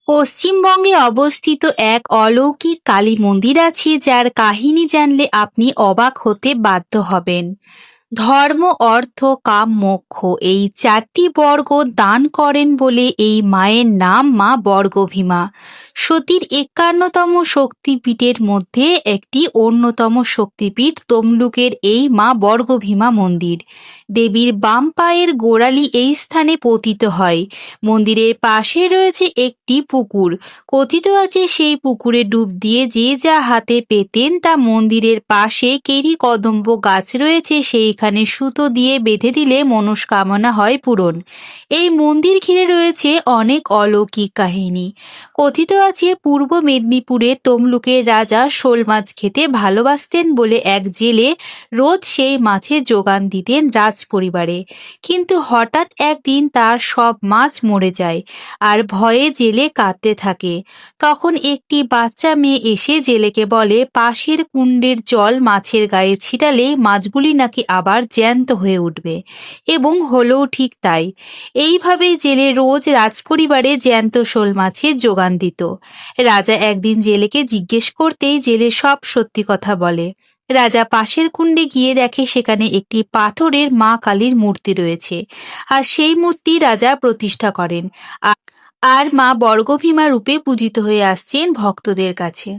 পশ্চিমবঙ্গে অবস্থিত এক অলৌকিক কালী মন্দির আছে যার কাহিনী জানলে আপনি অবাক হতে বাধ্য হবেন। ধর্ম, অর্থ, কাম, মোক্ষ এই চারটি বর্গ দান করেন বলে এই মায়ের নাম মা বর্গভীমা। সতীর ৫১তম শক্তিপীঠের মধ্যে একটি অন্যতম শক্তিপীঠ তমলুকের এই মা বর্গভীমা মন্দির। দেবীর বাম পায়ের গোড়ালি এই স্থানে পতিত হয়। মন্দিরের পাশে রয়েছে একটি পুকুর। কথিত আছে সেই পুকুরে ডুব দিয়ে যে যা হাতে পেতেন তা মন্দিরের পাশে কেরি কদম্ব গাছ রয়েছে সেইখানে সুতো দিয়ে বেঁধে দিলে মনস্কামনা হয় পূরণ। এই মন্দির ঘিরে রয়েছে অনেক অলৌকিক কাহিনী। কথিত আছে পূর্ব মেদিনীপুরে তমলুকের রাজা শোল মাছ খেতে ভালোবাসতেন বলে এক জেলে রোজ সেই মাছের যোগান দিতেন রাজ পরিবারে। কিন্তু হঠাৎ একদিন তার সব মাছ মরে যায় আর ভয়ে জেলে কাঁদতে থাকে। তখন একটি বাচ্চা মেয়ে এসে জেলেকে বলে পাশের কুণ্ডের জল মাছের গায়ে ছিটালে মাছগুলি নাকি আবার জ্যান্ত হয়ে উঠবে, এবং হলোও ঠিক তাই। এইভাবেই জেলে রোজ রাজপরিবারে জ্যান্ত শোল মাছের যোগান দিত। রাজা একদিন জেলেকে জিজ্ঞেস করতেই জেলে সব সত্যি কথা বলে। রাজা পাশের কুণ্ডে গিয়ে দেখে সেখানে একটি পাথরের মা কালীর মূর্তি রয়েছে, আর সেই মূর্তি রাজা প্রতিষ্ঠা করেন। আর মা বর্গভীমা রূপে পূজিত হয়ে আসছেন ভক্তদের কাছে।